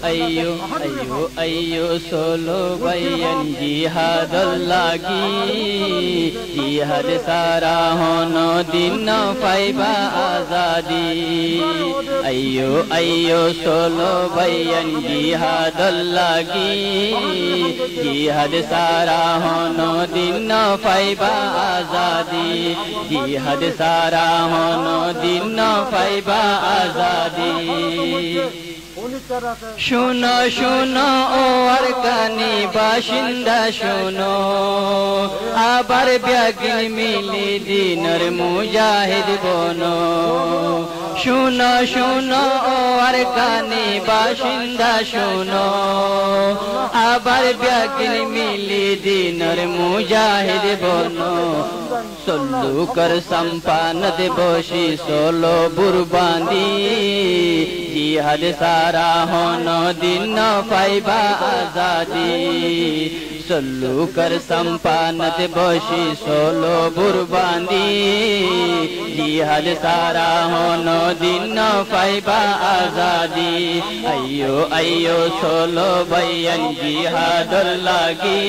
ayyo solo bayan jihad lagi jihad sara hono din paiba azadi ayyo solo bayan jihad lagi jihad sara hono din paiba azadi jihad sara hono din paiba azadi শুনো শুনো ও আরকানি বাসিন্দা শুনো আবার ব্যাগিন মিলি দিনের মুজাহিদ বনো শুনো শুনো ও আরকানি বাসিন্দা শুনো আবার ব্যাগিন মিলি দিনের মুজাহিদ বনো সল্লু কর সম্পানদ বসি সোলো বুরবান্দি জিহাদ সারা হোনো দিন পাইবা আজাদি সল্লু কর সম্পানদ বসি সোলো বুরবান্দি জিহাদ সারা হোনো দিন পাইবা আজাদি ayyo সোলো বয়ান জিহাদ লাগি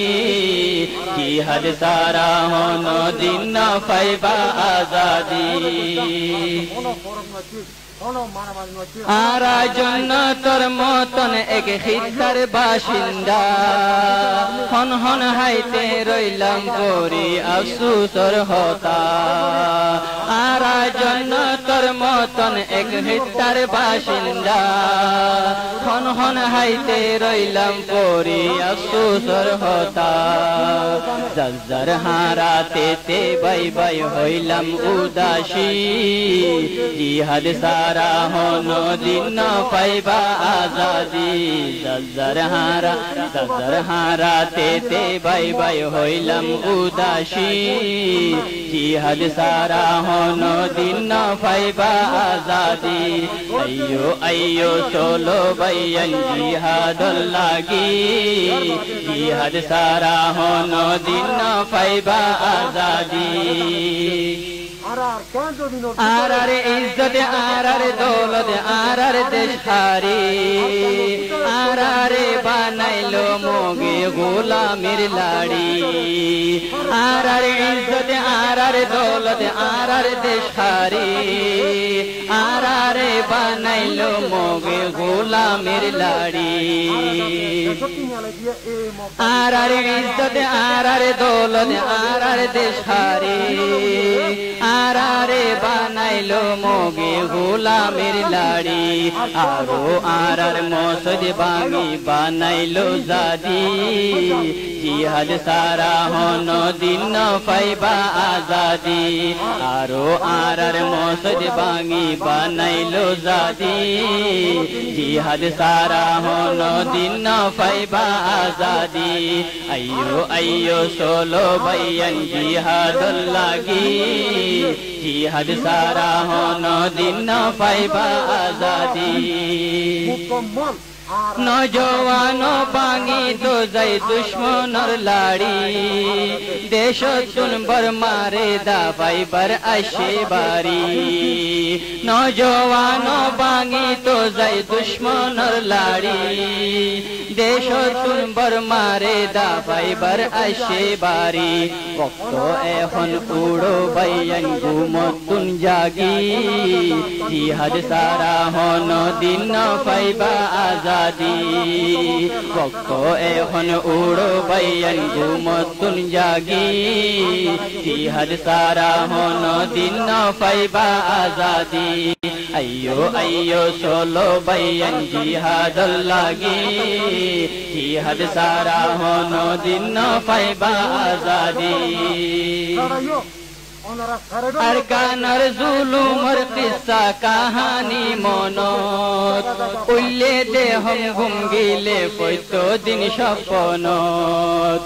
জিহাদ সারা হোনো দিন পাইবা আজাদি আরা জন্নতর মতন এক খিতার বাসিন্দা হন হন হাইতে রইলাম করি আফসোসর হতা আরা জন্নতর মতন এক খিতার বাসিন্দা হন হন হাইতে রইলাম করি আফসোসর হতা জজ্জার হারাতে তে বাই বাই হইলাম উদাসী জিহাদ সারা হোনো দিন পাইবা আজাদি জজ্জার হারাতে তে বাই বাই হইলাম উদাসী জিহাদ সারা হোনো দিন পাইবা Azadi ayyo solo bayan jihad lagi jihad sara hono din paiba azadi आरार इज्जत आरार दौलत आरार देशहारी आरार बनाइलो मोगे गुलामीर लाड़ी आरार इज्जत आरार दौलत आरार देशहारी आरार बनाइलो मोगे गुलामीर लाड़ी आरार इज्जत आरार दौलत आरार देशहारी আরারে বানাইলো মোগে গোলামের লাড়ি আরো আরার মসজিদ ভাঙি বানাইলো জাদি জিহাদ সারা হোনো দিন পাইবা আজাদি আরো আরার মসজিদ ভাঙি বানাইলো জাদি জিহাদ সারা হোনো দিন পাইবা Azadi ayyo solo bayan jihad lagi jihad sara hono din paiba azadi নজওয়ানো বাঙি তো যাই দুশ্মনর লাড়ি দেশ তুনবর মারে দাবাই বার আসে বাড়ি নজওয়ানো বাঙি তো যাই দুশ্মনর লাড়ি দেশ তুনবর মারে দাবাই বার আসে বাড়ি ভক্ত এখন উড়ো বাইয়ান ঘুমতুন জাগি জিহাদ সারা হনো দিন পাইবা আজাদি ভক্ত এখন উড়ো বাইয়ান ঘুমতুন জাগি জিহাদ সারা হনো দিন পাইবা Azadi ayyo solo bayan jihad lagi jihad sara hono din paiba azadi अरकानर जुलुमर किस्सा कहानी मनत उल्ले दे हम घुमगिले पयतो दिन सपनत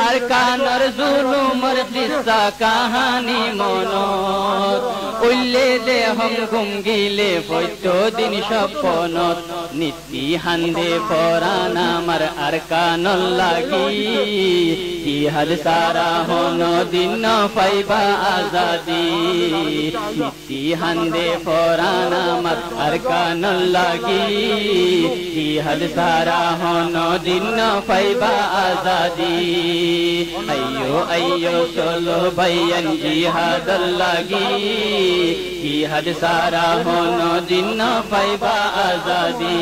अरकानर जुलुमर किस्सा कहानी मनत उल्ले दे हम घुमगिले पयतो दिन सपनत नीति हांदे परान आमार अरकानर लागि जिहाद सारा होनो दिन पाइबा আজাদি নীতি হান্দে ফরান আমার আর কান লাগি জিহাদ সারা হন দিন পাইবা আজাদি আইয়ো আইয়ো চলো ভাইয়ান জিহাদ লাগি জিহাদ সারা হন দিন পাইবা আজাদি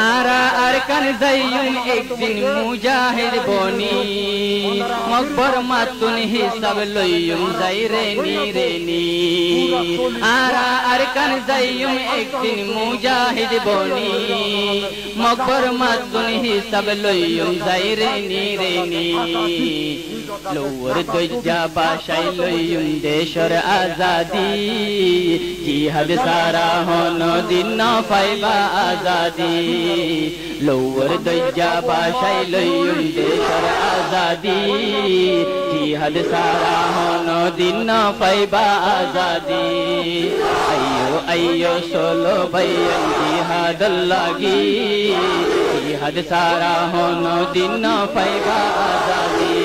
আরা আরকান যাইয়ুম একদিন মুজাহিদ বনি মকবর মাতুন হিসাব লইয়ুম যাই রে নি আরা আরকান যাইয়ুম একদিন মুজাহিদ বনি মকবর মাতুন হিসাব লইয়ুম যাই রে নি লোর দজ্জা বাসাই লইয়ুম দেশর আজাদি জিহাদ সারা হন দিন পাইবা আজাদি লোর দজ্জা বাসাই লইয়ুম দেশর আজাদি জিহাদ সারা হন দিন পাইবা আজাদি আইয়ো আইয়ো চলো ভাইয়ান জিহাদ লাগি জিহাদ সারা হন দিন পাইবা আজাদি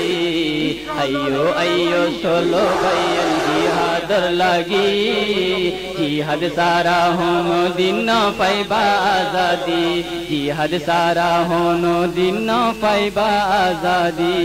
আইয়ো আইয়ো চলো ভাইয়ান জিহাদ লাগি জিহাদ সারা হন দিন পাইবা আজাদি জিহাদ সারা হন দিন পাইবা আজাদি